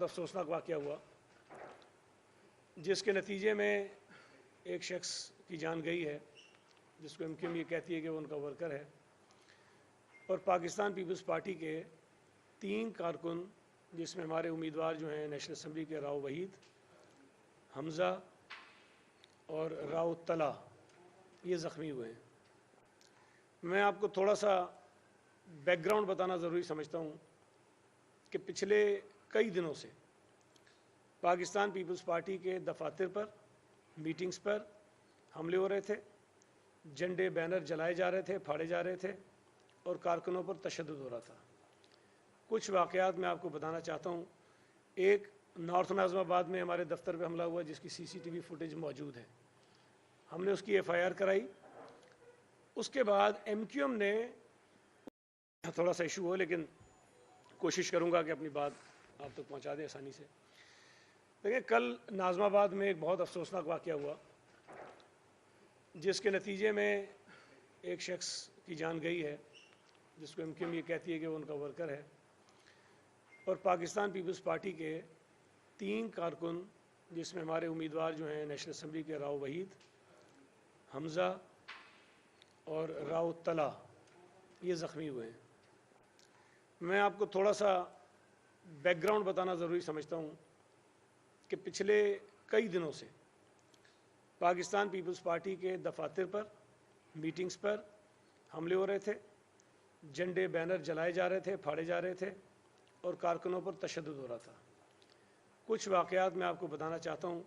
अफसोसनाक वाक़या हुआ जिसके नतीजे में एक शख्स की जान गई है, जिसको एमक्यूएम ये कहती है कि वो उनका वर्कर है, और पाकिस्तान पीपल्स पार्टी के 3 कारकुन, जिसमें हमारे उम्मीदवार जो हैं नेशनल असम्बली के राव वहीद, हमज़ा और राव तला, ये ज़ख्मी हुए हैं। मैं आपको थोड़ा सा बैकग्राउंड बताना ज़रूरी समझता हूँ कि पिछले कई दिनों से पाकिस्तान पीपल्स पार्टी के दफातर पर, मीटिंग्स पर हमले हो रहे थे, झंडे बैनर जलाए जा रहे थे, फाड़े जा रहे थे और कारकुनों पर तशद्दुद हो रहा था। कुछ वाक़यात मैं आपको बताना चाहता हूँ। एक नॉर्थ नाज़माबाद में हमारे दफ्तर पे हमला हुआ, जिसकी सीसीटीवी फुटेज मौजूद है। हमने उसकी एफआईआर कराई। उसके बाद एमक्यूएम ने, थोड़ा सा इशू हो लेकिन कोशिश करूँगा कि अपनी बात आप तक पहुँचा दें आसानी से। देखिए, कल नाज़माबाद में एक बहुत अफसोसनाक वाक़या हुआ जिसके नतीजे में एक शख्स की जान गई है, जिसको एमक्यूएम ये कहती है कि वो उनका वर्कर है, और पाकिस्तान पीपल्स पार्टी के 3 कारकुन, जिसमें हमारे उम्मीदवार जो हैं नेशनल असम्बली के राव वहीद, हमज़ा और राव तला, ये ज़ख्मी हुए हैं। मैं आपको थोड़ा सा बैकग्राउंड बताना ज़रूरी समझता हूँ कि पिछले कई दिनों से पाकिस्तान पीपल्स पार्टी के दफातर पर, मीटिंग्स पर हमले हो रहे थे, झंडे बैनर जलाए जा रहे थे, फाड़े जा रहे थे और कारकुनों पर तशद्दुद हो रहा था। कुछ वाक़यात मैं आपको बताना चाहता हूँ।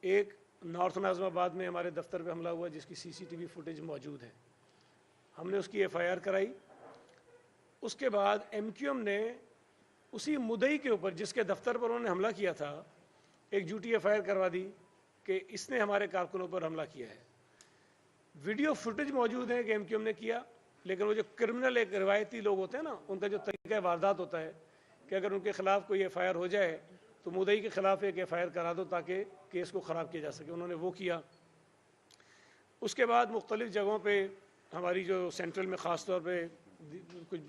एक नॉर्थ नाज़माबाद में हमारे दफ्तर पे हमला हुआ, जिसकी सीसीटीवी फुटेज मौजूद है। हमने उसकी एफआईआर कराई। उसके बाद एमक्यूएम ने उसी मुद्दई के ऊपर, जिसके दफ्तर पर उन्होंने हमला किया था, एक झूठी एफआईआर करवा दी कि इसने हमारे कारकुनों पर हमला किया है। वीडियो फुटेज मौजूद है कि एमक्यूएम ने किया, लेकिन वो जो क्रिमिनल एक रिवायती लोग होते हैं ना, उनका जो तरीका वारदात होता है कि अगर उनके खिलाफ कोई एफआईआर हो जाए तो मुद्दई के खिलाफ एक एफआईआर करा दो ताकि केस को ख़राब किया जा सके। उन्होंने वो किया। उसके बाद मुख्तलिफ़ जगहों पे हमारी जो सेंट्रल में ख़ास तौर पे कुछ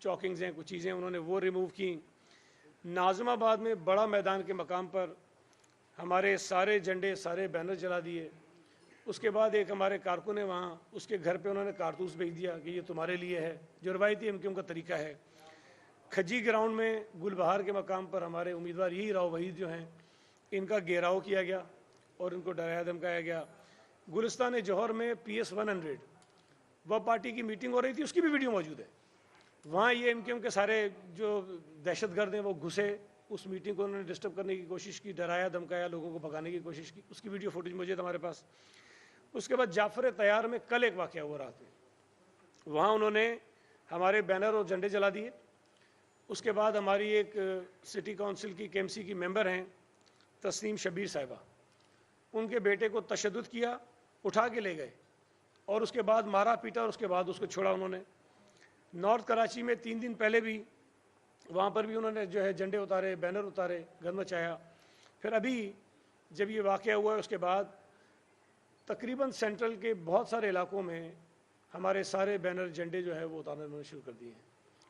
चौकिंग्स हैं, कुछ चीज़ें उन्होंने वो रिमूव की। नाज़माबाद में बड़ा मैदान के मकाम पर हमारे सारे झंडे, सारे बैनर जला दिए। उसके बाद एक हमारे कारकुन है वहाँ, उसके घर पे उन्होंने कारतूस भेज दिया कि ये तुम्हारे लिए है, जो रवायती एमक्यूएम का तरीका है। खजी ग्राउंड में गुलबहार के मकाम पर हमारे उम्मीदवार यही राव वहीद जो हैं, इनका घेराव किया गया और इनको डराया धमकाया गया। गुलिस्तान जौहर में PS 100 वह पार्टी की मीटिंग हो रही थी, उसकी भी वीडियो मौजूद है। वहाँ ये एमक्यूएम के सारे जो दहशतगर्द हैं वो घुसे, उस मीटिंग को उन्होंने डिस्टर्ब करने की कोशिश की, डराया धमकाया, लोगों को भगाने की कोशिश की। उसकी वीडियो फुटेज मौजूद हमारे पास। उसके बाद जाफर तैयार में कल एक वाक़या हुआ रात में, वहाँ उन्होंने हमारे बैनर और झंडे जला दिए। उसके बाद हमारी एक सिटी काउंसिल की KMC की मेंबर हैं तस्नीम शबीर साहिबा, उनके बेटे को तशद्दुद किया, उठा के ले गए और उसके बाद मारा पीटा और उसके बाद उसको छोड़ा उन्होंने। नॉर्थ कराची में 3 दिन पहले भी वहाँ पर भी उन्होंने जो है झंडे उतारे, बैनर उतारे, गंद मचाया। फिर अभी जब ये वाक़या हुआ है उसके बाद तकरीबन सेंट्रल के बहुत सारे इलाकों में हमारे सारे बैनर, झंडे जो है वो उतारना उन्होंने शुरू कर दिए हैं।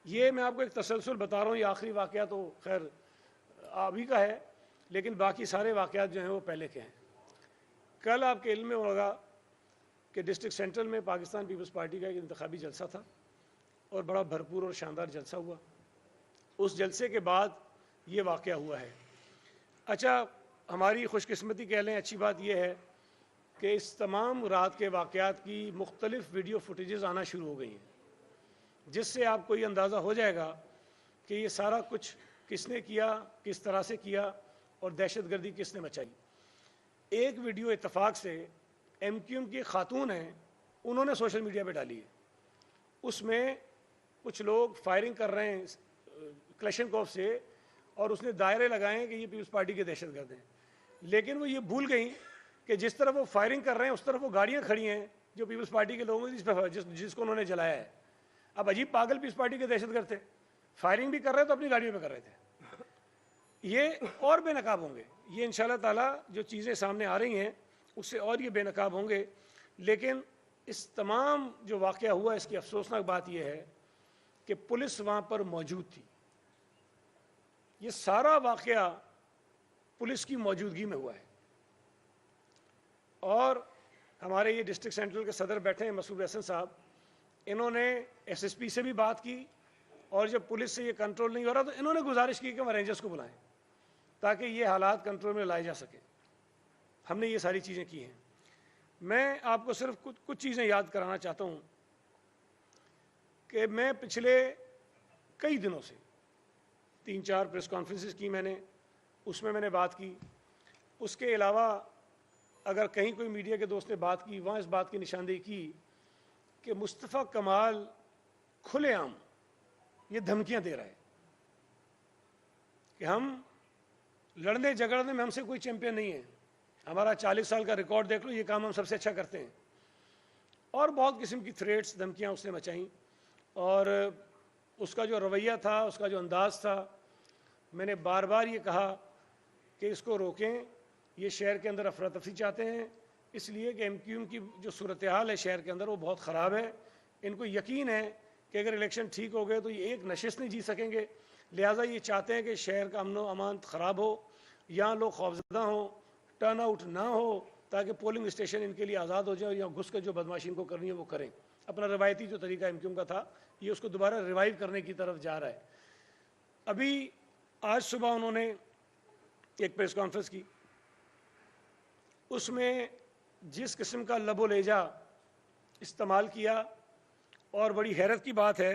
ये मैं आपको एक तसलसल बता रहा हूँ। ये आखिरी वाक़या तो खैर अभी का है, लेकिन बाकी सारे वाक़यात जो हैं वो पहले के हैं। कल आपके इल्म में होगा कि डिस्ट्रिक्ट सेंट्रल में पाकिस्तान पीपल्स पार्टी का एक इंतखाबी जलसा था और बड़ा भरपूर और शानदार जलसा हुआ। उस जलसे के बाद ये वाक़या हुआ है। अच्छा, हमारी खुशकिस्मती कह लें, अच्छी बात यह है कि इस तमाम रात के वाक़यात की मुख्तलिफ़ वीडियो फुटेजेस आना शुरू हो गई हैं, जिससे आपको ये अंदाज़ा हो जाएगा कि ये सारा कुछ किसने किया, किस तरह से किया और दहशतगर्दी किसने मचाई। एक वीडियो इत्तफाक से एमक्यूएम की खातून हैं, उन्होंने सोशल मीडिया पे डाली है। उसमें कुछ लोग फायरिंग कर रहे हैं क्लैशनकोफ से और उसने दायरे लगाए हैं कि ये पीपल्स पार्टी के दहशतगर्द हैं, लेकिन वो ये भूल गई कि जिस तरफ वो फायरिंग कर रहे हैं उस तरफ वो गाड़ियाँ खड़ी हैं जो पीपल्स पार्टी के लोगों की, जिसको उन्होंने जलाया है। अब अजीब पागल पीपल्स पार्टी के दहशतगर्द थे, फायरिंग भी कर रहे थे तो अपनी गाड़ियों में कर रहे थे। ये और बेनकाब होंगे, ये इंशाल्लाह ताला जो चीज़ें सामने आ रही हैं उससे और ये बेनकाब होंगे। लेकिन इस तमाम जो वाक़या हुआ, इसकी अफसोसनाक बात यह है कि पुलिस वहाँ पर मौजूद थी। ये सारा वाकया पुलिस की मौजूदगी में हुआ है। और हमारे ये डिस्ट्रिक्ट सेंट्रल के सदर बैठे हैं मसूद हसन साहब, इन्होंने एसएसपी से भी बात की और जब पुलिस से ये कंट्रोल नहीं हो रहा तो इन्होंने गुजारिश की कि हम रेंजर्स को बुलाएं ताकि ये हालात कंट्रोल में लाए जा सके। हमने ये सारी चीज़ें की हैं। मैं आपको सिर्फ कुछ चीज़ें याद कराना चाहता हूँ कि मैं पिछले कई दिनों से 3-4 प्रेस कॉन्फ्रेंसेस की मैंने, उसमें मैंने बात की। उसके अलावा अगर कहीं कोई मीडिया के दोस्त ने बात की, वहाँ इस बात की निशानदेही की कि मुस्तफ़ा कमाल खुलेआम ये धमकियाँ दे रहा है कि हम लड़ने झगड़ने में हमसे कोई चैंपियन नहीं है, हमारा 40 साल का रिकॉर्ड देख लो, ये काम हम सबसे अच्छा करते हैं। और बहुत किस्म की थ्रेट्स, धमकियाँ उसने मचाई। और उसका जो रवैया था, उसका जो अंदाज़ था, मैंने बार बार ये कहा कि इसको रोकें। ये शहर के अंदर अफरा तफरी चाहते हैं, इसलिए कि एमक्यूएम की जो सूरत हाल है शहर के अंदर वो बहुत ख़राब है। इनको यकीन है कि अगर इलेक्शन ठीक हो गए तो ये एक नशिस्त नहीं जीत सकेंगे, लिहाजा ये चाहते हैं कि शहर का अमन व अमान ख़राब हो, यहाँ लोग खौफजदा हों, टर्न आउट ना हो, ताकि पोलिंग स्टेशन इनके लिए आज़ाद हो जाए और यहाँ घुस कर जो बदमाशी इनको करनी है वो करें। अपना रवायती जो तरीका एमक्यूएम का था, ये उसको दोबारा रिवाइव करने की तरफ जा रहा है। अभी आज सुबह उन्होंने एक प्रेस कॉन्फ्रेंस की, उसमें जिस किस्म का लबो लेजा इस्तेमाल किया, और बड़ी हैरत की बात है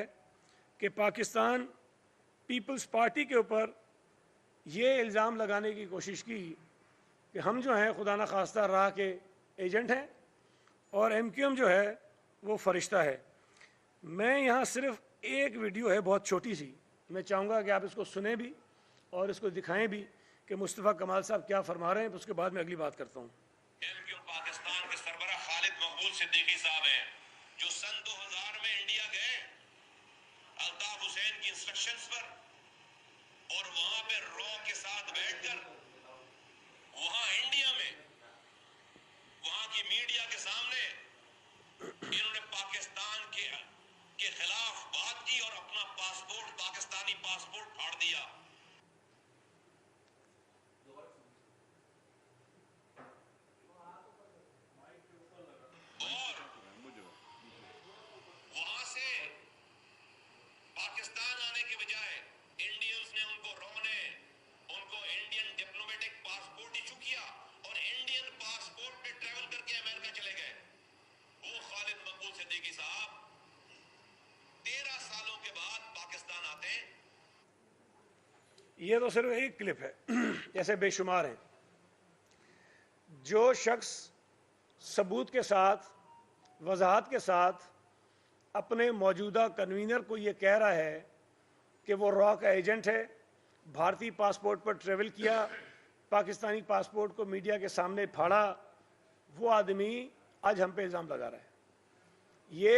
कि पाकिस्तान पीपल्स पार्टी के ऊपर ये इल्ज़ाम लगाने की कोशिश की कि हम जो हैं खुदा न खास्ता राह के एजेंट हैं और एमक्यूएम जो है वो फरिश्ता है। मैं यहाँ सिर्फ एक वीडियो है बहुत छोटी सी, मैं चाहूँगा कि आप इसको सुने भी और इसको दिखाएं भी कि मुस्तफ़ा कमाल साहब क्या फरमा रहे हैं, उसके बाद मैं अगली बात करता हूँ। एमक्यूएम पाकिस्तान के सरबराह खालिद मकबूल सिद्दीकी साहब हैं, जो सन 2000 में इंडिया गए अल्ताफ हुसैन की इंस्ट्रक्शंस पर, और वहां पे रॉ के साथ बैठकर वहां इंडिया में वहां की मीडिया के सामने इन्होंने पाकिस्तान के खिलाफ बात की और अपना पासपोर्ट, पाकिस्तानी पासपोर्ट फाड़ दिया। और वहां से पाकिस्तान आने के बजाय इंडियंस ने उनको इंडियन डिप्लोमेटिक पासपोर्ट इशू किया और इंडियन पासपोर्ट पे ट्रैवल करके अमेरिका चले गए। वो खालिद मकबूल सिद्दीकी साहब 13 सालों के बाद पाकिस्तान आते हैं। ये तो सिर्फ एक क्लिप है, ऐसे बेशुमार हैं। जो शख्स सबूत के साथ, वजाहत के साथ अपने मौजूदा कन्वीनर को ये कह रहा है कि वो रॉ का एजेंट है, भारतीय पासपोर्ट पर ट्रेवल किया, पाकिस्तानी पासपोर्ट को मीडिया के सामने फाड़ा, वो आदमी आज हम पे इल्ज़ाम लगा रहा है। ये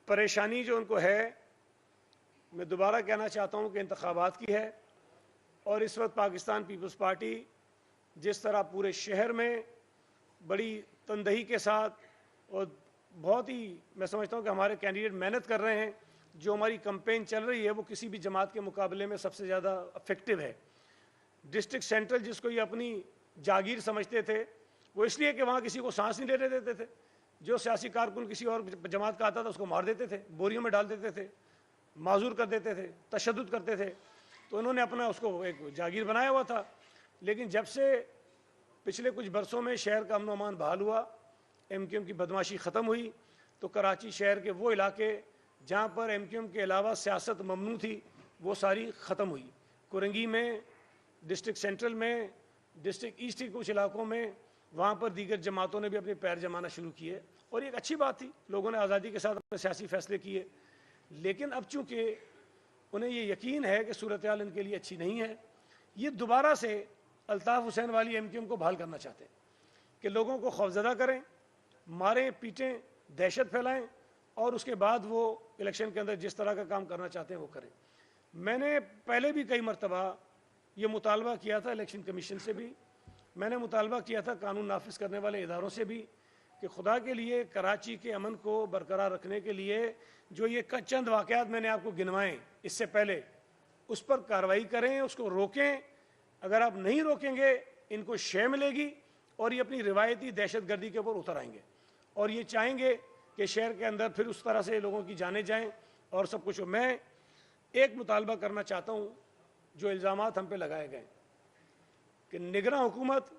परेशानी जो उनको है, मैं दोबारा कहना चाहता हूँ कि इंतखाबात की है। और इस वक्त पाकिस्तान पीपल्स पार्टी जिस तरह पूरे शहर में बड़ी तंदही के साथ और बहुत ही, मैं समझता हूँ कि हमारे कैंडिडेट मेहनत कर रहे हैं, जो हमारी कैंपेन चल रही है वो किसी भी जमात के मुकाबले में सबसे ज़्यादा इफेक्टिव है। डिस्ट्रिक्ट सेंट्रल जिसको ये अपनी जागीर समझते थे, वो इसलिए कि वहाँ किसी को सांस नहीं लेने देते थे। जो सियासी कारकुन किसी और जमात का आता था उसको मार देते थे, बोरियों में डाल देते थे, माजूर कर देते थे, तशद्दुद करते थे। तो उन्होंने अपना उसको एक जागीर बनाया हुआ था। लेकिन जब से पिछले कुछ बरसों में शहर का अमन अमान बहाल हुआ, एमक्यूएम की बदमाशी ख़त्म हुई, तो कराची शहर के वो इलाके जहाँ पर एमक्यूएम के अलावा सियासत ममनू थी वो सारी ख़त्म हुई। कुरंगी में, डिस्ट्रिक्ट सेंट्रल में, डिस्ट्रिक्ट ईस्ट के कुछ इलाकों में, वहाँ पर दीगर जमातों ने भी अपने पैर जमाना शुरू किए और ये एक अच्छी बात थी, लोगों ने आज़ादी के साथ अपने सियासी फैसले किए। लेकिन अब चूँकि उन्हें ये यकीन है कि सूरत हाल इनके लिए अच्छी नहीं है, ये दोबारा से अल्ताफ़ हुसैन वाली एमक्यूएम को बहाल करना चाहते हैं कि लोगों को खौफजदा करें, मारें, पीटें, दहशत फैलाएं और उसके बाद वो इलेक्शन के अंदर जिस तरह का काम करना चाहते हैं वो करें। मैंने पहले भी कई मरतबा ये मुतालबा किया था, इलेक्शन कमीशन से भी मैंने मुतालबा किया था, कानून नाफिज करने वाले इदारों से भी, कि खुदा के लिए कराची के अमन को बरकरार रखने के लिए जो ये चंद वाक़यात मैंने आपको गिनवाएं इससे पहले उस पर कार्रवाई करें, उसको रोकें। अगर आप नहीं रोकेंगे इनको शय मिलेगी और ये अपनी रिवायती दहशतगर्दी के ऊपर उतर आएंगे और ये चाहेंगे कि शहर के अंदर फिर उस तरह से लोगों की जाने जाएं और सब कुछ। मैं एक मुतालबा करना चाहता हूं, जो इल्ज़ामात हम पे लगाए गए कि निगरान हुकूमत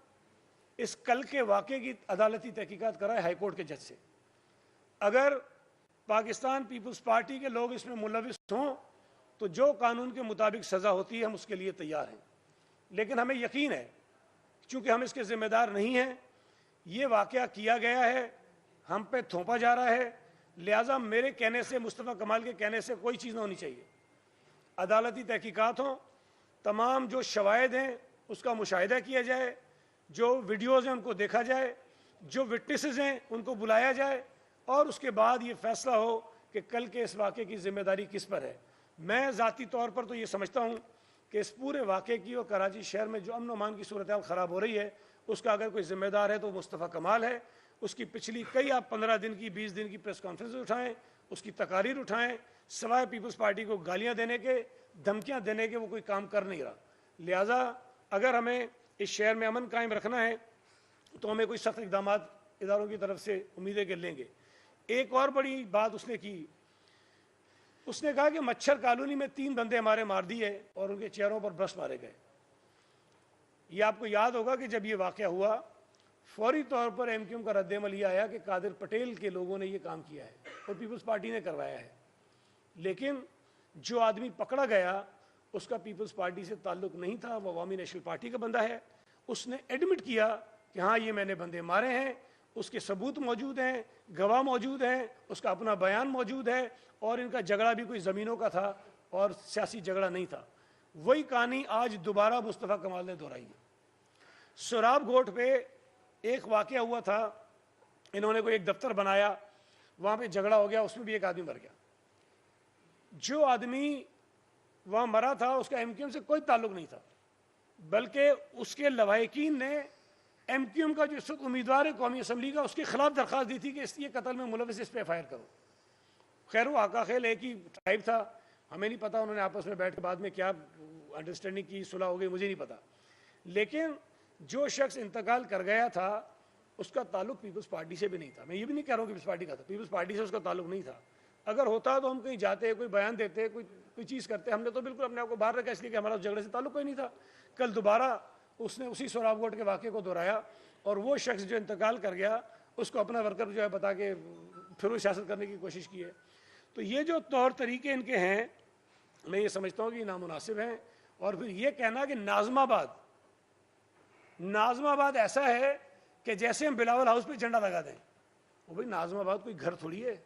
इस कल के वाक़े की अदालती तहकीकात कराए हाईकोर्ट के जज से। अगर पाकिस्तान पीपल्स पार्टी के लोग इसमें मुलविस हों तो जो कानून के मुताबिक सज़ा होती है हम उसके लिए तैयार हैं, लेकिन हमें यकीन है चूँकि हम इसके ज़िम्मेदार नहीं हैं, ये वाक़या किया गया है, हम पे थोपा जा रहा है, लिहाजा मेरे कहने से, मुस्तफ़ा कमाल के कहने से कोई चीज़ ना होनी चाहिए। अदालती तहकीकात हों, तमाम जो शवाहिद हैं उसका मुशाहिदा किया जाए, जो वीडियोज़ हैं उनको देखा जाए, जो विटनेसेस हैं उनको बुलाया जाए और उसके बाद ये फैसला हो कि कल के इस वाक़े की ज़िम्मेदारी किस पर है। मैं ज़ाती तौर पर तो ये समझता हूँ कि इस पूरे वाक़े की और कराची शहर में जो अमन अमान की सूरत हाल ख़राब हो रही है उसका अगर कोई ज़िम्मेदार है तो मुस्तफ़ा कमाल है। उसकी पिछली कई आप 15 दिन की 20 दिन की प्रेस कॉन्फ्रेंस उठाएं, उसकी तकारीर उठाएं, सवाए पीपल्स पार्टी को गालियां देने के, धमकियां देने के वो कोई काम कर नहीं रहा। लिहाजा अगर हमें इस शहर में अमन कायम रखना है तो हमें कोई सख्त इक़दाम इदारों की तरफ से उम्मीदें के लेंगे। एक और बड़ी बात उसने की, उसने कहा कि मच्छर कॉलोनी में 3 बंदे हमारे मार दिए और उनके चेहरों पर ब्रश मारे गए। ये आपको याद होगा कि जब ये वाक़या हुआ फौरी तौर पर एमक्यूएम का रद्द-ए-अमल ये आया कि कादिर पटेल के लोगों ने ये काम किया है और पीपल्स पार्टी ने करवाया है, लेकिन जो आदमी पकड़ा गया उसका पीपल्स पार्टी से ताल्लुक नहीं था, वो अवामी नेशनल पार्टी का बंदा है। उसने एडमिट किया कि हाँ ये मैंने बंदे मारे हैं, उसके सबूत मौजूद हैं, गवाह मौजूद हैं, उसका अपना बयान मौजूद है और इनका झगड़ा भी कोई ज़मीनों का था और सियासी झगड़ा नहीं था। वही कहानी आज दोबारा मुस्तफ़ा कमाल ने दोहराई है। सोराब घोट पे एक वाक़या हुआ था, इन्होंने कोई एक दफ्तर बनाया, वहाँ पे झगड़ा हो गया, उसमें भी एक आदमी मर गया। जो आदमी वहाँ मरा था उसका एमक्यूएम से कोई ताल्लुक नहीं था, बल्कि उसके लवाहिकीन ने एमक्यूएम का जो इस वक्त उम्मीदवार है कौमी असम्बली का, उसके खिलाफ दरख्वास्त दी थी कि ये कत्ल में मुलविस, इस पर एफ आई आर करो। खैर वो आका खेल एक ही टाइप था, हमें नहीं पता उन्होंने आपस में बैठ के बाद में क्या अंडरस्टैंडिंग की, सुलह हो गई, मुझे नहीं पता। लेकिन जो शख्स इंतकाल कर गया था उसका ताल्लुक पीपल्स पार्टी से भी नहीं था। मैं ये भी नहीं कह रहा हूँ कि पीपल्स पार्टी का था, पीपल्स पार्टी से उसका ताल्लुक नहीं था। अगर होता तो हम कहीं जाते, कोई बयान देते, कोई चीज़ करते। हमने तो बिल्कुल अपने आप को बाहर रखा इसलिए कि हमारा उस झगड़े से ताल्लुक कोई नहीं था। कल दोबारा उसने उसी सोराब घोट के वाक़े को दोहराया और वो शख्स जो इंतकाल कर गया उसको अपना वर्कर जो है बता के फिर वो सियासत करने की कोशिश की है। तो ये जो तौर तरीके इनके हैं, मैं ये समझता हूँ कि नामुनासिब हैं। और फिर ये कहना कि नाज़माबाद ऐसा है कि जैसे हम बिलावल हाउस पे झंडा लगा दें। वो भाई नाज़माबाद कोई घर थोड़ी है,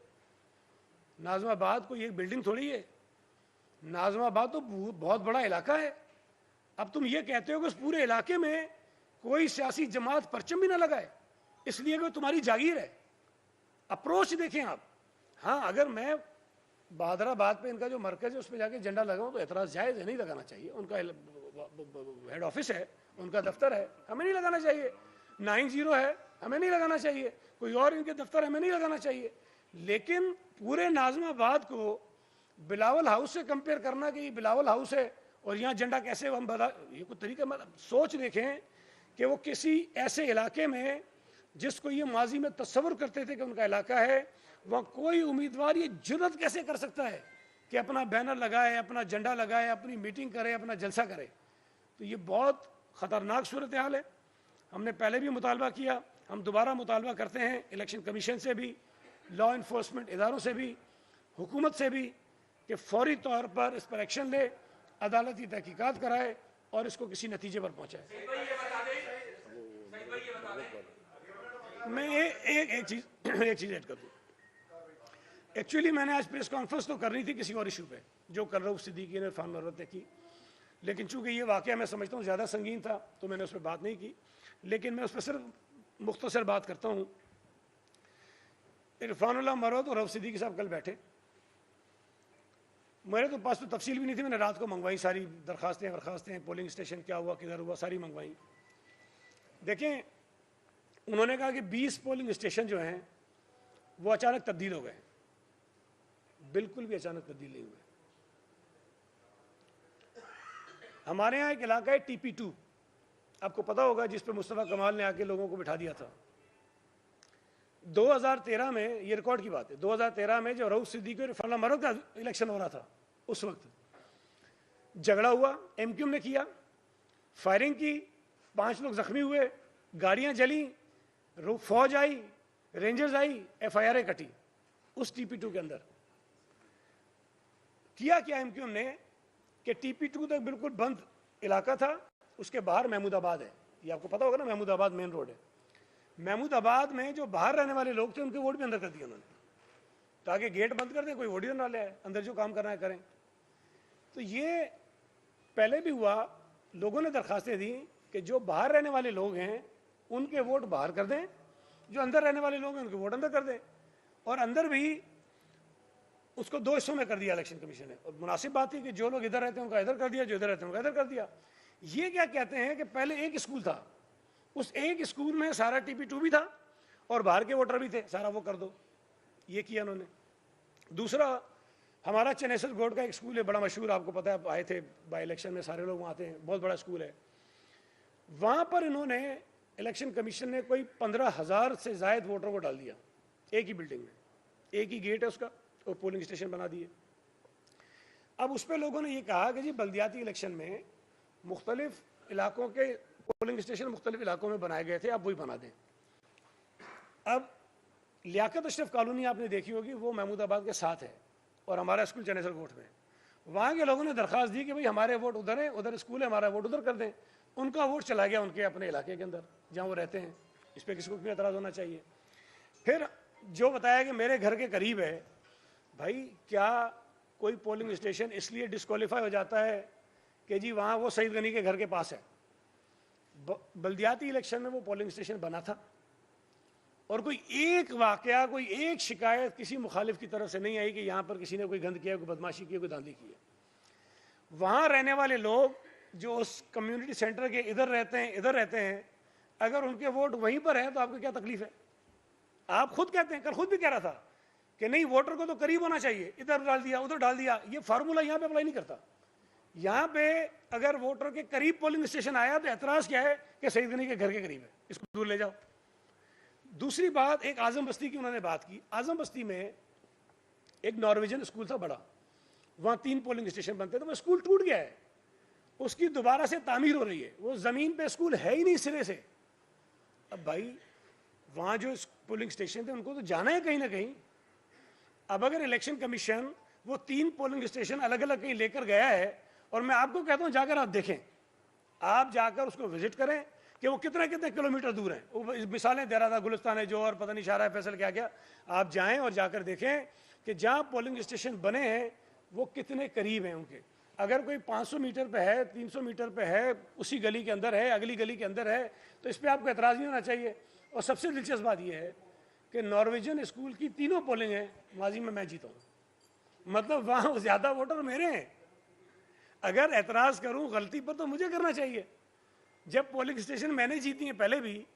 नाज़माबाद कोई एक बिल्डिंग थोड़ी है, नाज़माबाद तो बहुत बड़ा इलाका है। अब तुम ये कहते हो कि उस पूरे इलाके में कोई सियासी जमात परचम भी ना लगाए इसलिए कि तुम्हारी जागीर है। अप्रोच देखें आप। हाँ, अगर मैं बहादराबाद पे इनका जो मरकज़ है उस पर जाके झंडा लगाऊं तो एतराज़ जायज़ है, नहीं लगाना चाहिए। उनका हेड ऑफिस है, उनका दफ्तर है, हमें नहीं लगाना चाहिए। 90 है, हमें नहीं लगाना चाहिए। कोई और इनके दफ्तर हमें नहीं लगाना चाहिए। लेकिन पूरे नाज़माबाद को बिलावल हाउस से कंपेयर करना कि ये बिलावल हाउस है और यहाँ झंडा कैसे हम बता, ये कोई तरीका। मतलब सोच देखें कि वो किसी ऐसे इलाके में जिसको ये माजी में तस्वुर करते थे कि उनका इलाका है, वहाँ कोई उम्मीदवार ये जुर्रत कैसे कर सकता है कि अपना बैनर लगाए, अपना झंडा लगाए, अपनी मीटिंग करे, अपना जलसा करे। तो ये बहुत ख़तरनाक सूरत हाल है। हमने पहले भी मुतालबा किया, हम दोबारा मुतालबा करते हैं इलेक्शन कमीशन से भी, लॉ इन्फोर्समेंट इदारों से भी, हुकूमत से भी कि फौरी तौर पर इस पर एक्शन ले, अदालती तहकीकात कराए और इसको किसी नतीजे पर पहुँचाए। मैं एक चीज़ ऐड कर दूँ। एक्चुअली मैंने आज प्रेस कॉन्फ्रेंस तो करनी थी किसी और इशू पे, जो कर रऊफ सिद्दीकी ने इरफान मरवत ने की, लेकिन चूंकि ये वाक़या मैं समझता हूँ ज़्यादा संगीन था तो मैंने उस पर बात नहीं की। लेकिन मैं उस पर सिर्फ मुख्तसर बात करता हूँ। इरफानुल्लाह मरवत और रऊफ सिद्दीकी साहब कल बैठे, मेरे तो पास तो तफसील भी नहीं थी, मैंने रात को मंगवाई सारी दरखास्तें, पोलिंग स्टेशन क्या हुआ, किधर हुआ, सारी मंगवाई। देखें, उन्होंने कहा कि 20 पोलिंग स्टेशन जो हैं वो अचानक तब्दील हो गए। बिल्कुल भी अचानक तब्दील नहीं हुए। हमारे यहाँ एक इलाका है TP2, आपको पता होगा, जिस पे मुस्तफ़ा कमाल ने आके लोगों को बिठा दिया था। 2013 में, ये रिकॉर्ड की बात है, 2013 में जब रऊफ सिद्दीकी और इरफान मरद का इलेक्शन हो रहा था, उस वक्त झगड़ा हुआ, MQM ने किया, फायरिंग की, 5 लोग जख्मी हुए, गाड़ियां जली, फौज आई, रेंजर्स आई, FIR कटी उस TP2 के अंदर। किया क्या MQM ने कि TP2 तक बिल्कुल बंद इलाका था, उसके बाहर महमूदाबाद है, ये आपको पता होगा ना, महमूदाबाद मेन रोड है। महमूदाबाद में जो बाहर रहने वाले लोग थे उनके वोट भी अंदर कर दिए उन्होंने, ताकि गेट बंद कर दें, कोई वोट ही ना ले आए, अंदर जो काम करना है करें। तो ये पहले भी हुआ, लोगों ने दरखास्तें दी कि जो बाहर रहने वाले लोग हैं उनके वोट बाहर कर दें, जो अंदर रहने वाले लोग हैं उनके वोट अंदर कर दें। और अंदर भी उसको 2 हिस्सों में कर दिया इलेक्शन कमीशन ने। और मुनासिब बात थी कि जो लोग इधर रहते हैं उनका इधर कर दिया, जो इधर रहते हैं उनका इधर कर दिया। ये क्या कहते हैं कि पहले एक स्कूल था, उस एक स्कूल में सारा TP2 भी था और बाहर के वोटर भी थे, सारा वो कर दो, ये किया उन्होंने। दूसरा, हमारा चनेसर गोड का एक स्कूल है, बड़ा मशहूर, आपको पता है, आप आए थे बाई इलेक्शन में, सारे लोग वहाँ आते हैं, बहुत बड़ा स्कूल है। वहाँ पर इन्होंने, इलेक्शन कमीशन ने कोई 15,000 से ज़ायद वोटरों को डाल दिया एक ही बिल्डिंग में, एक ही गेट है उसका, और पोलिंग स्टेशन बना दिए। अब उस पर लोगों ने ये कहा कि जी बल्दियाती इलेक्शन में मुख्तलिफ इलाकों के पोलिंग स्टेशन मुख्तलिफ इलाकों में बनाए गए थे, आप वही बना दें। अब लियाकत अशरफ कॉलोनी आपने देखी होगी, वो महमूदाबाद के साथ है और हमारा स्कूल चनेसर कोट में। वहाँ के लोगों ने दरख्वास्त दी कि भाई हमारे वोट उधर है, उधर स्कूल है, हमारा वोट उधर कर दें। उनका वोट चला गया उनके अपने इलाके के अंदर जहाँ वो रहते हैं। इस पर किसी को क्यों एतराज़ होना चाहिए। फिर जो बताया कि मेरे घर के करीब है, भाई क्या कोई पोलिंग स्टेशन इसलिए डिस्क्वालीफाई हो जाता है कि जी वहाँ वो सईद गनी के घर के पास है। बल्दियाती इलेक्शन में वो पोलिंग स्टेशन बना था और कोई एक वाकया, कोई एक शिकायत किसी मुखालिफ की तरफ से नहीं आई कि यहाँ पर किसी ने कोई गंद किया, कोई बदमाशी की, कोई धांधली की है। वहाँ रहने वाले लोग जो उस कम्युनिटी सेंटर के इधर रहते हैं, इधर रहते हैं, अगर उनके वोट वहीं पर है तो आपको क्या तकलीफ है। आप खुद कहते हैं, कल खुद भी कह रहा था कि नहीं वोटर को तो करीब होना चाहिए, इधर डाल दिया उधर डाल दिया। ये फार्मूला यहाँ पे अप्लाई नहीं करता। यहाँ पे अगर वोटर के करीब पोलिंग स्टेशन आया तो एतराज़ क्या है कि सईद गनी के घर के करीब है, इसको दूर ले जाओ। दूसरी बात, एक आजम बस्ती की उन्होंने बात की। आजम बस्ती में एक नॉर्वेजन स्कूल था बड़ा, वहाँ 3 पोलिंग स्टेशन बनते थे, वो स्कूल टूट गया है, उसकी दोबारा से तामीर हो रही है, वो ज़मीन पे स्कूल है ही नहीं सिरे से। अब भाई वहाँ जो पोलिंग स्टेशन थे उनको तो जाना है कहीं ना कहीं। अब अगर इलेक्शन कमीशन वो 3 पोलिंग स्टेशन अलग अलग कहीं लेकर गया है, और मैं आपको कहता हूँ जाकर आप देखें, आप जाकर उसको विजिट करें कि वो कितने कितने किलोमीटर दूर हैं। वो मिसालें दे रहा था, गुलिस्तान है जो, और पता नहीं शारा फैसल क्या क्या। आप जाएं और जाकर देखें कि जहाँ पोलिंग स्टेशन बने हैं वो कितने करीब हैं उनके। अगर कोई 500 मीटर पे है, 300 मीटर पे है, उसी गली के अंदर है, अगली गली के अंदर है, तो इस पर आपको एतराज़ नहीं होना चाहिए। और सबसे दिलचस्प बात यह है कि नॉर्वेजन स्कूल की 3 पोलिंग है, माजी में मैं जीता हूँ, मतलब वहाँ ज़्यादा वोटर मेरे हैं। अगर एतराज़ करूँ गलती पर तो मुझे करना चाहिए। जब पोलिंग स्टेशन मैंने जीती हैं पहले भी,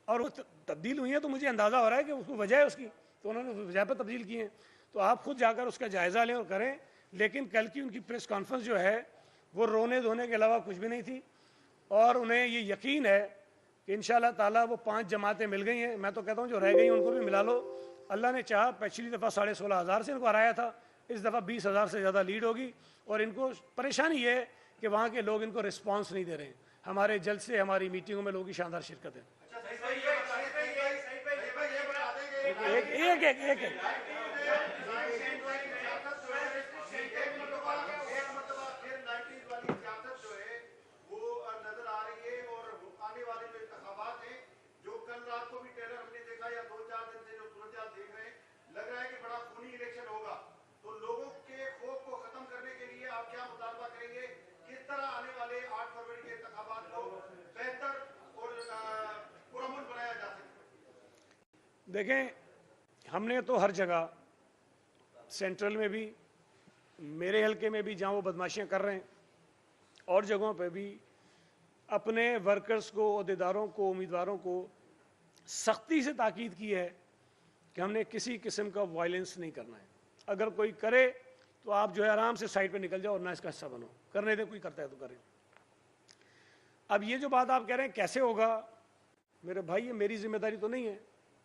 और वो तब्दील हुई हैं, तो मुझे अंदाज़ा हो रहा है कि उसको वजह है उसकी, तो उन्होंने वजह पर तब्दील की हैं। तो आप खुद जाकर उसका जायज़ा लें और करें। लेकिन कल की उनकी प्रेस कॉन्फ्रेंस जो है वो रोने धोने के अलावा कुछ भी नहीं थी, और उन्हें ये यकीन है कि इंशाअल्लाह ताला वो 5 जमातें मिल गई हैं। मैं तो कहता हूँ जो रह गई हैं उनको भी मिला लो। अल्लाह ने चाहा, पिछली दफ़ा 16,500 से इनको हराया था, इस दफ़ा 20,000 से ज़्यादा लीड होगी। और इनको परेशानी ये है कि वहाँ के लोग इनको रिस्पॉन्स नहीं दे रहे हैं। हमारे जलसे, हमारी मीटिंगों में लोगों की शानदार शिरकत है। एक एक एक एक देखें, हमने तो हर जगह, सेंट्रल में भी, मेरे हल्के में भी जहाँ वो बदमाशियाँ कर रहे हैं, और जगहों पे भी अपने वर्कर्स को, अहदेदारों को, उम्मीदवारों को सख्ती से ताकीद की है कि हमने किसी किस्म का वायलेंस नहीं करना है। अगर कोई करे तो आप जो है आराम से साइड पे निकल जाओ और ना इसका हिस्सा बनो, करने दें, कोई करता है तो करें। अब ये जो बात आप कह रहे हैं कैसे होगा, मेरे भाई ये मेरी जिम्मेदारी तो नहीं है।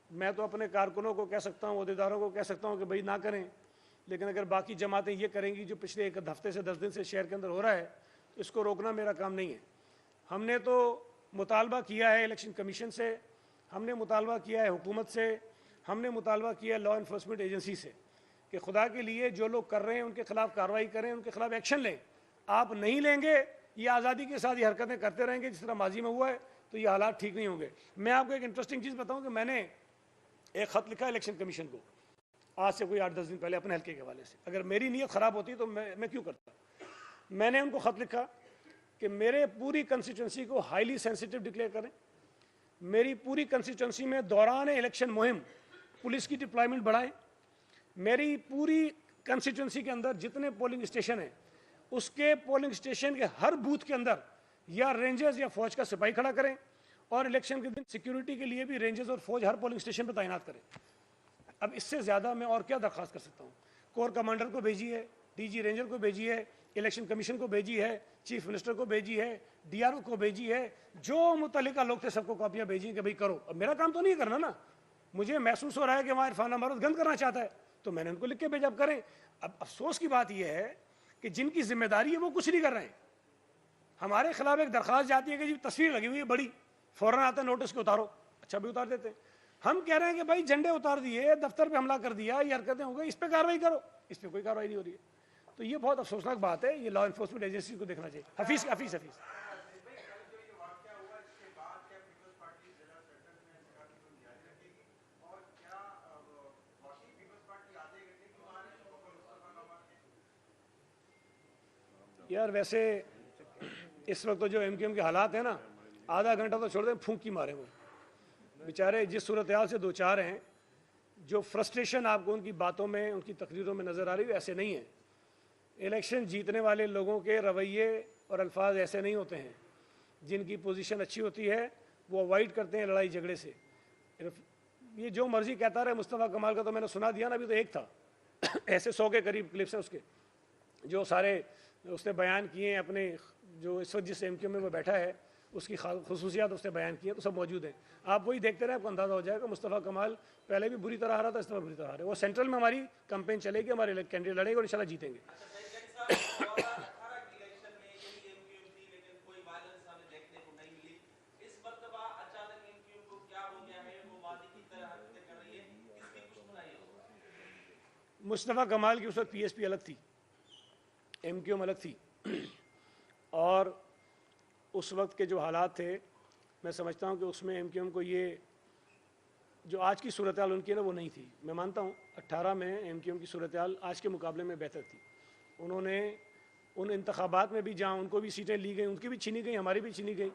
मैं तो अपने कारकुनों को कह सकता हूँ, अहदेदारों को कह सकता हूँ कि भाई ना करें, लेकिन अगर बाकी जमातें ये करेंगी जो पिछले एक हफ्ते से 10 दिन से शहर के अंदर हो रहा है, तो इसको रोकना मेरा काम नहीं है। हमने तो मुतालबा किया है इलेक्शन कमीशन से, हमने मुतालबा किया है हुकूमत से, हमने मुतालबा किया है लॉ इन्फोर्समेंट एजेंसी से कि खुदा के लिए जो लोग कर रहे हैं उनके खिलाफ कार्रवाई करें, उनके खिलाफ एक्शन लें। आप नहीं लेंगे, ये आज़ादी के साथ ये हरकतें करते रहेंगे जिस तरह माजी में हुआ है, तो ये हालात ठीक नहीं होंगे। मैं आपको एक इंटरेस्टिंग चीज़ बताऊं कि मैंने एक ख़त लिखा इलेक्शन कमीशन को आज से कोई 8-10 दिन पहले अपने हल्के के हवाले से। अगर मेरी नीयत ख़राब होती तो मैं क्यों करता। मैंने उनको ख़त लिखा कि मेरे पूरी कंस्टिट्यूंसी को हाईली सेंसिटिव डिक्लेयर करें, मेरी पूरी कंस्टिट्यूंसी में दौरान इलेक्शन मुहिम पुलिस की डिप्लॉयमेंट बढ़ाएं, मेरी पूरी कंस्टिट्यूंसी के अंदर जितने पोलिंग स्टेशन हैं उसके पोलिंग स्टेशन के हर बूथ के अंदर या रेंजर्स या फौज का सिपाही खड़ा करें, और इलेक्शन के दिन सिक्योरिटी के लिए भी रेंजर्स और फौज हर पोलिंग स्टेशन पर तैनात करें। अब इससे ज़्यादा मैं और क्या दरख्वास्त कर सकता हूँ। कोर कमांडर को भेजी है, डीजी रेंजर को भेजी है, इलेक्शन कमीशन को भेजी है, चीफ मिनिस्टर को भेजी है, डीआरओ को भेजी है, जो मुतल्लिका लोग थे सबको कॉपियाँ भेजी कि भाई करो। अब मेरा काम तो नहीं करना ना, मुझे महसूस हो रहा है कि वहाँ इरफान अमारत गंद करना चाहता है, तो मैंने उनको लिख के भेजा, अब करें। अब अफसोस की बात यह है कि जिनकी जिम्मेदारी है वो कुछ नहीं कर रहे हैं। हमारे खिलाफ एक दरख्वास्त जाती है कि जी तस्वीर लगी हुई है बड़ी, फ़ौरन आता है नोटिस के उतारो, अच्छा भी उतार देते हैं। हम कह रहे हैं कि भाई झंडे उतार दिए, दफ्तर पे हमला कर दिया, ये हरकतें हो गई, इस पर कार्रवाई करो, इस पर कोई कार्रवाई नहीं हो रही है। तो ये बहुत अफसोसनाक बात है, ये लॉ इन्फोर्समेंट एजेंसी को देखना चाहिए। हफीज़ हफीज़ हफीज़ यार वैसे इस वक्त तो जो एमक्यूएम के हालात हैं ना, आधा घंटा तो छोड़ दें फूंक की मारे वो बेचारे जिस सूरत हाल से दो चार हैं, जो फ्रस्ट्रेशन आपको उनकी बातों में उनकी तकरीरों में नज़र आ रही है ऐसे नहीं है। इलेक्शन जीतने वाले लोगों के रवैये और अल्फाज ऐसे नहीं होते हैं। जिनकी पोजीशन अच्छी होती है वो अवॉइड करते हैं लड़ाई झगड़े से। ये जो मर्जी कहता रहे, मुस्तफ़ा कमाल का तो मैंने सुना दिया ना, अभी तो एक था ऐसे 100 के करीब क्लिप्स हैं उसके, जो सारे उसने बयान किए हैं अपने, जो इस वक्त जिस एमक्यू में वो बैठा है उसकी खुसूसियात उसने बयान की है, तो सब मौजूद हैं। आप वही देखते रहे, आपको अंदाज़ा हो जाएगा। मुस्तफ़ा कमाल पहले भी बुरी तरह आ रहा था, इस तरह बुरी तरह आ रहा है। वो सेंट्रल में हमारी कैंपेन चलेगी, हमारे कैंडिडेट लड़ेंगे और इंशाल्लाह जीतेंगे। मुस्तफ़ा कमाल की उस वक्त पीएसपी अलग थी, एमक्यूएम अलग थी, और उस वक्त के जो हालात थे मैं समझता हूँ कि उसमें एमक्यूएम को ये जो आज की सूरत हाल उनकी है ना वो नहीं थी। मैं मानता हूँ 18 में एमक्यूएम की सूरत हाल आज के मुकाबले में बेहतर थी। उन्होंने उन इंतखाबात में भी जहाँ उनको भी सीटें ली गई, उनकी भी छीनी गई, हमारी भी छीनी गई,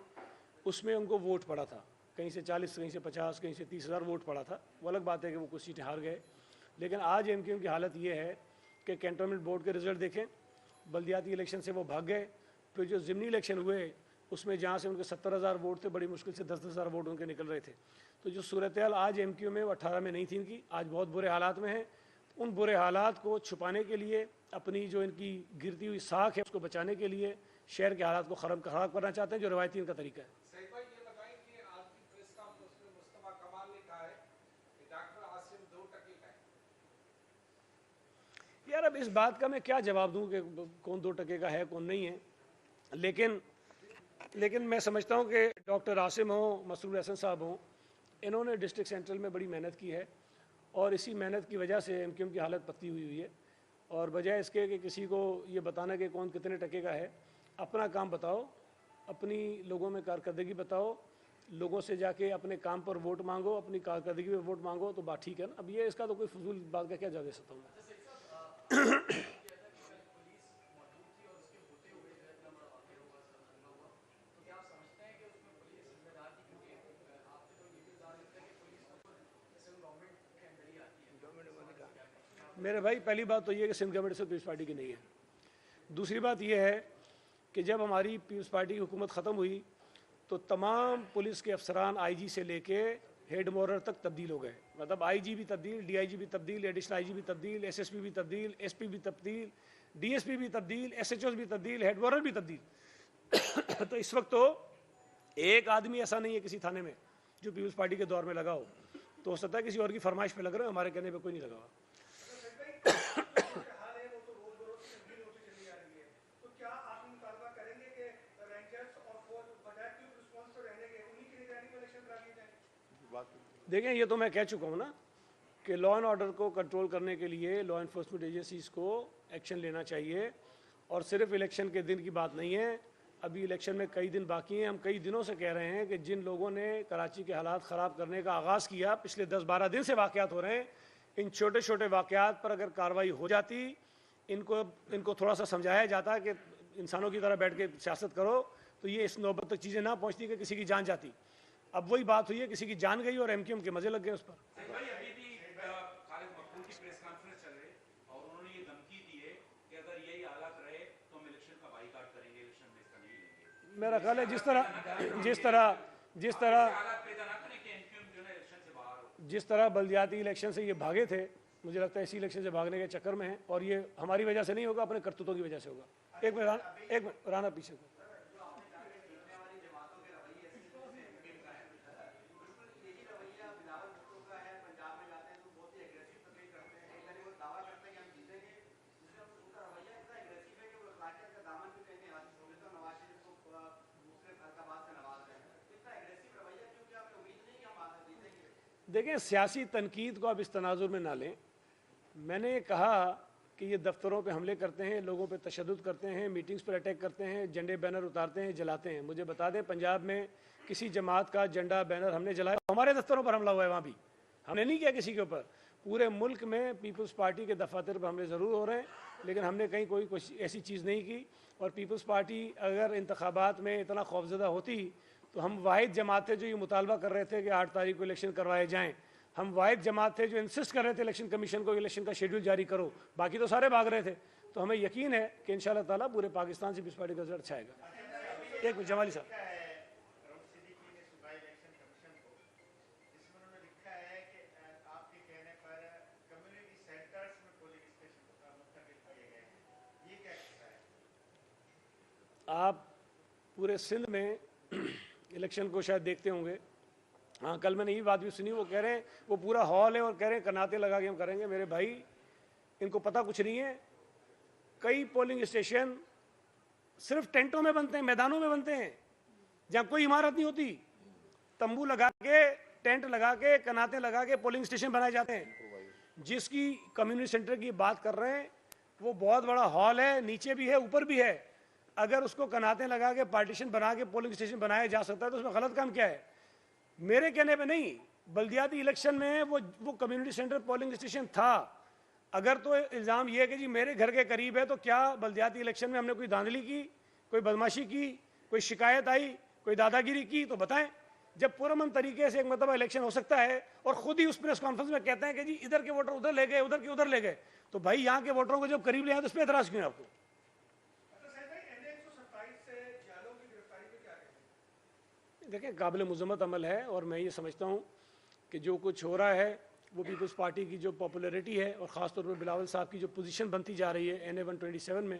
उसमें उनको वोट पड़ा था, कहीं से 40, कहीं से 50, कहीं से 30,000 वोट पड़ा था। वो अलग बात है कि वो कुछ सीटें हार गए, लेकिन आज एमक्यूएम की हालत ये है कि कैंटोनमेंट बोर्ड के रिजल्ट देखें, बल्दियाती इलेक्शन से वो भाग गए। फिर जो ज़िमनी इलेक्शन हुए उसमें जहाँ से उनके 70,000 वोट थे, बड़ी मुश्किल से 10,000 वोट उनके निकल रहे थे। तो जो सूरत हाल आज एमक्यू में वो 18 में नहीं थी इनकी, आज बहुत बुरे हालात में है। उन बुरे हालात को छुपाने के लिए, अपनी जो इनकी गिरती हुई साख है उसको बचाने के लिए शहर के हालात को ख़राब करना चाहते हैं, जो रवायती इनका तरीका है। यार अब इस बात का मैं क्या जवाब दूं कि कौन 2 टके का है कौन नहीं है, लेकिन मैं समझता हूं कि डॉक्टर आसिम हो, मसरूर हसन साहब हो, इन्होंने डिस्ट्रिक्ट सेंट्रल में बड़ी मेहनत की है और इसी मेहनत की वजह से एमक्यूएम की हालत पतली हुई है। और बजाय इसके कि किसी को ये बताना कि कौन कितने टके का है, अपना काम बताओ, अपनी लोगों में कारकर्दगी बताओ, लोगों से जाके अपने काम पर वोट मांगो, अपनी कारकर्दगी पर वोट मांगो, तो बात ठीक है ना। अब ये इसका तो कोई फजूल बात का क्या जवाब दे सकता हूँ मैं। मेरे भाई पहली बात तो ये कि सिंध गवर्नमेंट से पीपल्स पार्टी की नहीं है। दूसरी बात यह है कि जब हमारी पीपल्स पार्टी की हुकूमत ख़त्म हुई तो तमाम पुलिस के अफसरान आईजी से लेके हेड मोरर तक तब्दील हो गए। मतलब आईजी भी तब्दील, डीआईजी भी तब्दील, एडिशनल आईजी भी तब्दील, एसएसपी भी तब्दील, एसपी भी तब्दील, डीएसपी भी तब्दील, एसएचओ भी तब्दील, हेड मोरर भी तब्दील। तो इस वक्त तो एक आदमी ऐसा नहीं है किसी थाने में जो पीपल्स पार्टी के दौर में लगा हो, तो हो सकता है किसी और की फरमाइश पे लग रहे हो, हमारे कहने पे कोई नहीं लगा हुआ। देखें, ये तो मैं कह चुका हूँ ना कि लॉ एंड ऑर्डर को कंट्रोल करने के लिए लॉ एनफोर्समेंट एजेंसीज को एक्शन लेना चाहिए, और सिर्फ इलेक्शन के दिन की बात नहीं है। अभी इलेक्शन में कई दिन बाकी हैं। हम कई दिनों से कह रहे हैं कि जिन लोगों ने कराची के हालात ख़राब करने का आगाज़ किया, पिछले 10-12 दिन से वाक़यात हो रहे हैं, इन छोटे छोटे वाक़यात पर अगर कार्रवाई हो जाती, इनको थोड़ा सा समझाया जाता कि इंसानों की तरह बैठ के सियासत करो, तो ये इस नौबत तक चीज़ें ना पहुँचती कि किसी की जान जाती। अब वही बात हुई है, किसी की जान गई और एमक्यूएम के मज़े लग गए उस पर। मेरा ख्याल है जिस तरह बल्दियाती इलेक्शन से ये भागे थे, मुझे लगता है इसी इलेक्शन से भागने के चक्कर में है, और ये हमारी वजह से नहीं होगा, अपने करतूतों की वजह से होगा। एक मिनट राना पीछे को। देखें, सियासी तनकीद को आप इस तनाजुर में ना लें। मैंने कहा कि ये दफ्तरों पे हमले करते हैं, लोगों पे तशद्दुद करते हैं, मीटिंग्स पर अटैक करते हैं, झंडे बैनर उतारते हैं, जलाते हैं। मुझे बता दें, पंजाब में किसी जमात का झंडा बैनर हमने जलाया? हमारे दफ्तरों पर हमला हुआ है, वहाँ भी हमने नहीं किया किसी के ऊपर। पूरे मुल्क में पीपल्स पार्टी के दफातर पर हमले ज़रूर हो रहे हैं, लेकिन हमने कहीं कोई ऐसी चीज़ नहीं की। और पीपल्स पार्टी अगर इंतखाबात में इतना खौफजदा होती तो हम वाहिद जमात थे जो ये मुतालबा कर रहे थे कि 8 तारीख को इलेक्शन करवाए जाएँ। हम वाहिद जमात थे जो इंसिस्ट कर रहे थे इलेक्शन कमीशन को इलेक्शन का शेड्यूल जारी करो, बाकी तो सारे भाग रहे थे। तो हमें यकीन है कि इंशाअल्लाह ताला पूरे पाकिस्तान से पीपल्स पार्टी का रिजल्ट अच्छा आएगा। एक जमाली साहब, आप पूरे सिंध में इलेक्शन को शायद देखते होंगे। हाँ, कल मैंने ये बात भी सुनी, वो कह रहे हैं वो पूरा हॉल है और कह रहे हैं कनाते लगा के हम करेंगे। मेरे भाई, इनको पता कुछ नहीं है। कई पोलिंग स्टेशन सिर्फ टेंटों में बनते हैं, मैदानों में बनते हैं, जहाँ कोई इमारत नहीं होती। तंबू लगा के, टेंट लगा के, कनाते लगा के पोलिंग स्टेशन बनाए जाते हैं। जिसकी कम्युनिटी सेंटर की बात कर रहे हैं, वो बहुत बड़ा हॉल है, नीचे भी है, ऊपर भी है। अगर उसको कनाते लगा के, पार्टीशन बना के पोलिंग स्टेशन बनाया जा सकता है तो उसमें गलत काम क्या है? मेरे कहने पे नहीं, बल्दियाती इलेक्शन में वो कम्युनिटी सेंटर पोलिंग स्टेशन था। अगर तो इल्ज़ाम ये है कि जी मेरे घर के करीब है, तो क्या बल्दियाती इलेक्शन में हमने कोई धांधली की, कोई बदमाशी की, कोई शिकायत आई, कोई दादागिरी की, तो बताएं। जब पुरअमन तरीके से एक मतलब इलेक्शन हो सकता है और खुद ही उस प्रेस कॉन्फ्रेंस में कहते हैं कि जी इधर के वोटर उधर ले गए, उधर के उधर ले गए, तो भाई यहाँ के वोटरों को जब करीब ले आए तो उस पर एतराज़ क्यों है आपको? देखें, काबिल मुज़म्मत अमल है, और मैं ये समझता हूँ कि जो कुछ हो रहा है वो पीपल्स पार्टी की जो पॉपुलैरिटी है, और ख़ास तौर पर बिलावल साहब की जो पोजीशन बनती जा रही है NA 127 में,